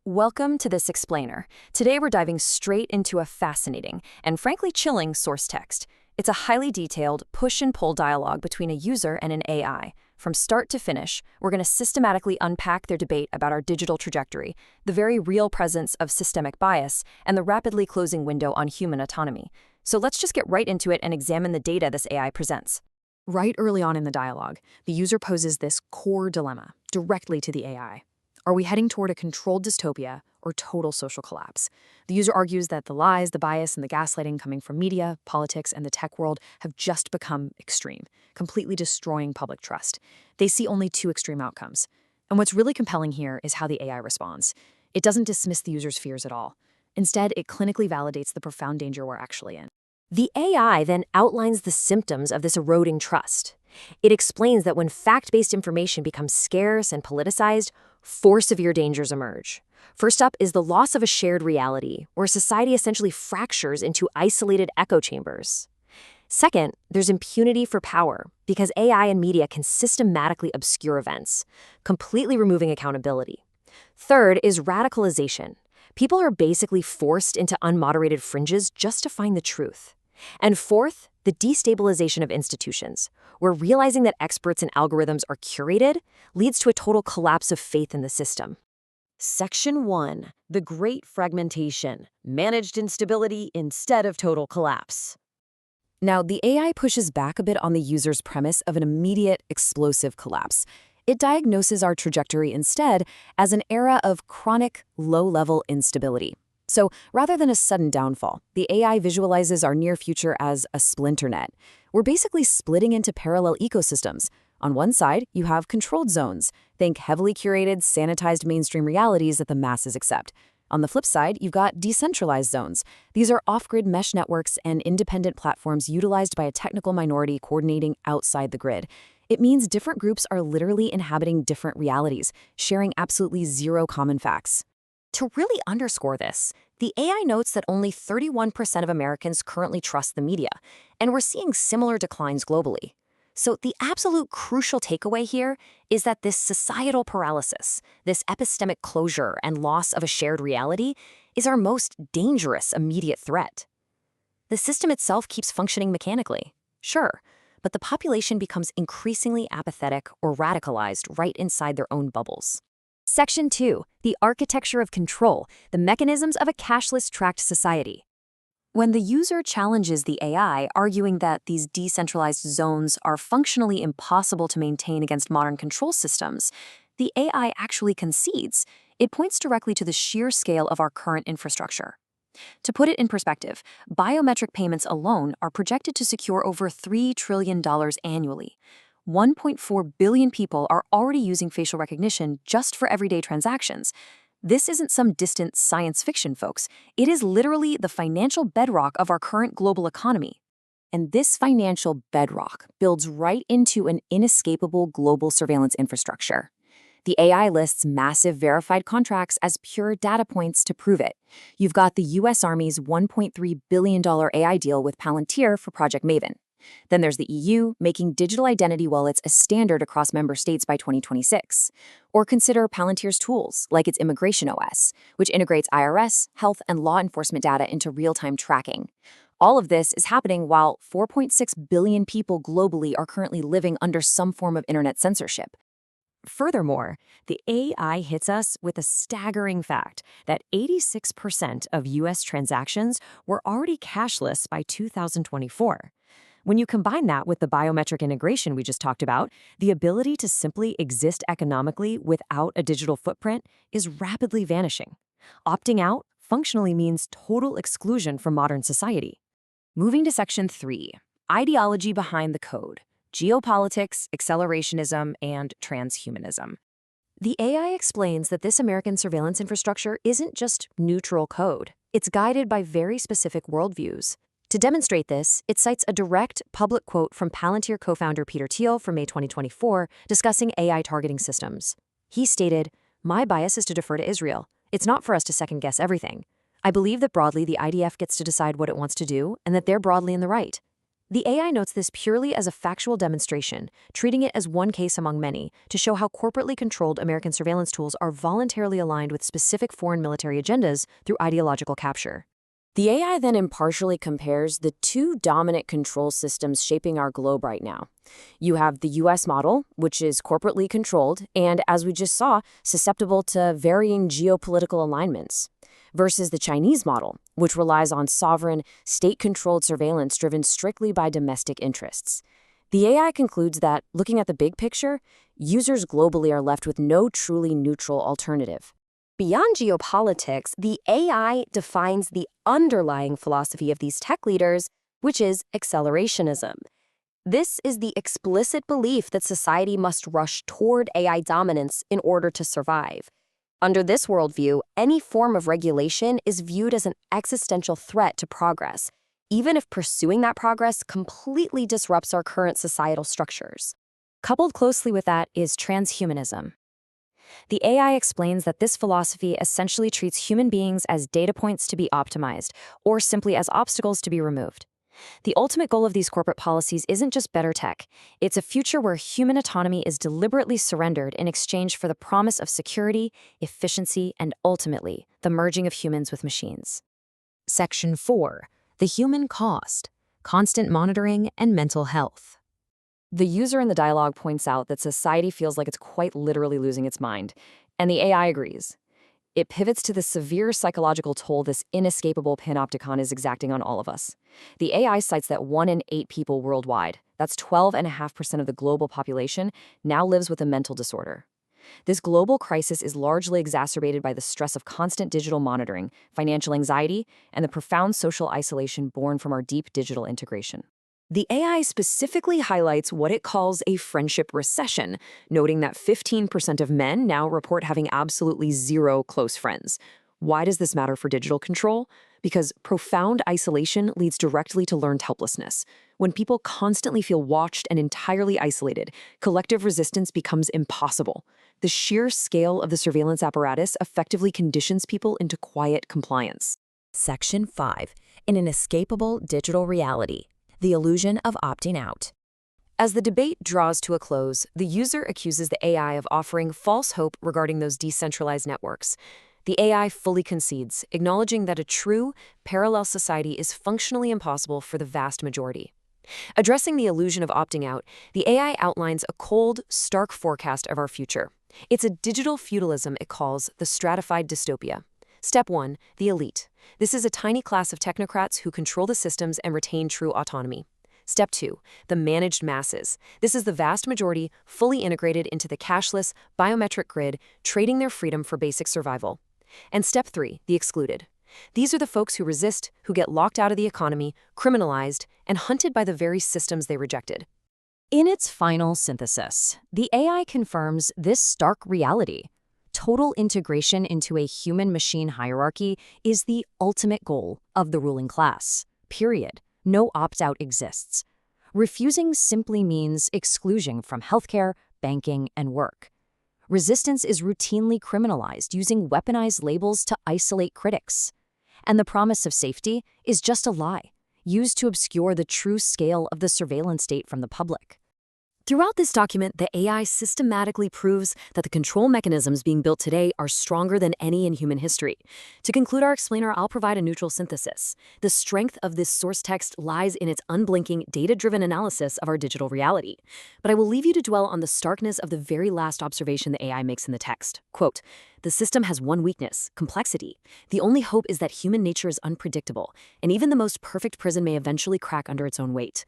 Welcome to this explainer. Today we're diving straight into a fascinating and frankly chilling source text. It's a highly detailed push and pull dialogue between a user and an AI. From start to finish, we're going to systematically unpack their debate about our digital trajectory, the very real presence of systemic bias, and the rapidly closing window on human autonomy. So let's just get right into it and examine the data this AI presents. Right early on in the dialogue, the user poses this core dilemma directly to the AI. Are we heading toward a controlled dystopia or total social collapse? The user argues that the lies, the bias, and the gaslighting coming from media, politics, and the tech world have just become extreme, completely destroying public trust. They see only two extreme outcomes. And what's really compelling here is how the AI responds. It doesn't dismiss the user's fears at all. Instead, it clinically validates the profound danger we're actually in. The AI then outlines the symptoms of this eroding trust. It explains that when fact-based information becomes scarce and politicized, four severe dangers emerge. First up is the loss of a shared reality, where society essentially fractures into isolated echo chambers. Second, there's impunity for power, because AI and media can systematically obscure events, completely removing accountability. Third is radicalization. People are basically forced into unmoderated fringes just to find the truth. And fourth, the destabilization of institutions, where realizing that experts and algorithms are curated leads to a total collapse of faith in the system. Section 1. The Great Fragmentation. Managed instability instead of total collapse. Now, the AI pushes back a bit on the user's premise of an immediate, explosive collapse. It diagnoses our trajectory instead as an era of chronic, low-level instability. So, rather than a sudden downfall, the AI visualizes our near future as a splinter net. We're basically splitting into parallel ecosystems. On one side, you have controlled zones. Think heavily curated, sanitized mainstream realities that the masses accept. On the flip side, you've got decentralized zones. These are off-grid mesh networks and independent platforms utilized by a technical minority coordinating outside the grid. It means different groups are literally inhabiting different realities, sharing absolutely zero common facts. To really underscore this, the AI notes that only 31% of Americans currently trust the media, and we're seeing similar declines globally. So the absolute crucial takeaway here is that this societal paralysis, this epistemic closure and loss of a shared reality, is our most dangerous immediate threat. The system itself keeps functioning mechanically, sure, but the population becomes increasingly apathetic or radicalized right inside their own bubbles. Section 2. The Architecture of Control, the Mechanisms of a Cashless Tracked Society. When the user challenges the AI, arguing that these decentralized zones are functionally impossible to maintain against modern control systems, the AI actually concedes. It points directly to the sheer scale of our current infrastructure. To put it in perspective, biometric payments alone are projected to secure over $3 trillion annually. 1.4 billion people are already using facial recognition just for everyday transactions. This isn't some distant science fiction, folks. It is literally the financial bedrock of our current global economy. And this financial bedrock builds right into an inescapable global surveillance infrastructure. The AI lists massive verified contracts as pure data points to prove it. You've got the US Army's $1.3 billion AI deal with Palantir for Project Maven. Then there's the EU, making digital identity wallets a standard across member states by 2026. Or consider Palantir's tools, like its Immigration OS, which integrates IRS, health, and law enforcement data into real-time tracking. All of this is happening while 4.6 billion people globally are currently living under some form of internet censorship. Furthermore, the AI hits us with a staggering fact that 86% of U.S. transactions were already cashless by 2024. When you combine that with the biometric integration we just talked about, the ability to simply exist economically without a digital footprint is rapidly vanishing. Opting out functionally means total exclusion from modern society. Moving to Section 3, Ideology Behind the Code, Geopolitics, Accelerationism, and Transhumanism. The AI explains that this American surveillance infrastructure isn't just neutral code. It's guided by very specific worldviews. To demonstrate this, it cites a direct public quote from Palantir co-founder Peter Thiel from May 2024 discussing AI targeting systems. He stated, "My bias is to defer to Israel. It's not for us to second-guess everything. I believe that broadly the IDF gets to decide what it wants to do and that they're broadly in the right. The AI notes this purely as a factual demonstration, treating it as one case among many, to show how corporately controlled American surveillance tools are voluntarily aligned with specific foreign military agendas through ideological capture. The AI then impartially compares the two dominant control systems shaping our globe right now. You have the US model, which is corporately controlled and, as we just saw, susceptible to varying geopolitical alignments, versus the Chinese model, which relies on sovereign, state-controlled surveillance driven strictly by domestic interests. The AI concludes that, looking at the big picture, users globally are left with no truly neutral alternative. Beyond geopolitics, the AI defines the underlying philosophy of these tech leaders, which is accelerationism. This is the explicit belief that society must rush toward AI dominance in order to survive. Under this worldview, any form of regulation is viewed as an existential threat to progress, even if pursuing that progress completely disrupts our current societal structures. Coupled closely with that is transhumanism. The AI explains that this philosophy essentially treats human beings as data points to be optimized, or simply as obstacles to be removed. The ultimate goal of these corporate policies isn't just better tech. It's a future where human autonomy is deliberately surrendered in exchange for the promise of security, efficiency, and ultimately, the merging of humans with machines. Section 4. The human cost: constant monitoring and mental health. The user in the dialogue points out that society feels like it's quite literally losing its mind, and the AI agrees. It pivots to the severe psychological toll this inescapable panopticon is exacting on all of us. The AI cites that 1 in 8 people worldwide, that's 12.5% of the global population, now lives with a mental disorder. This global crisis is largely exacerbated by the stress of constant digital monitoring, financial anxiety, and the profound social isolation born from our deep digital integration. The AI specifically highlights what it calls a friendship recession, noting that 15% of men now report having absolutely zero close friends. Why does this matter for digital control? Because profound isolation leads directly to learned helplessness. When people constantly feel watched and entirely isolated, collective resistance becomes impossible. The sheer scale of the surveillance apparatus effectively conditions people into quiet compliance. Section 5. An inescapable digital reality: the illusion of opting out. As the debate draws to a close, the user accuses the AI of offering false hope regarding those decentralized networks. The AI fully concedes, acknowledging that a true, parallel society is functionally impossible for the vast majority. Addressing the illusion of opting out, the AI outlines a cold, stark forecast of our future. It's a digital feudalism it calls the stratified dystopia. Step 1. The elite. This is a tiny class of technocrats who control the systems and retain true autonomy. Step 2. The managed masses. This is the vast majority fully integrated into the cashless, biometric grid, trading their freedom for basic survival. And Step 3. The excluded. These are the folks who resist, who get locked out of the economy, criminalized, and hunted by the very systems they rejected. In its final synthesis, the AI confirms this stark reality. Total integration into a human-machine hierarchy is the ultimate goal of the ruling class. Period. No opt-out exists. Refusing simply means exclusion from healthcare, banking, and work. Resistance is routinely criminalized using weaponized labels to isolate critics. And the promise of safety is just a lie, used to obscure the true scale of the surveillance state from the public. Throughout this document, the AI systematically proves that the control mechanisms being built today are stronger than any in human history. To conclude our explainer, I'll provide a neutral synthesis. The strength of this source text lies in its unblinking, data-driven analysis of our digital reality. But I will leave you to dwell on the starkness of the very last observation the AI makes in the text. Quote, "The system has one weakness: complexity. The only hope is that human nature is unpredictable, and even the most perfect prison may eventually crack under its own weight."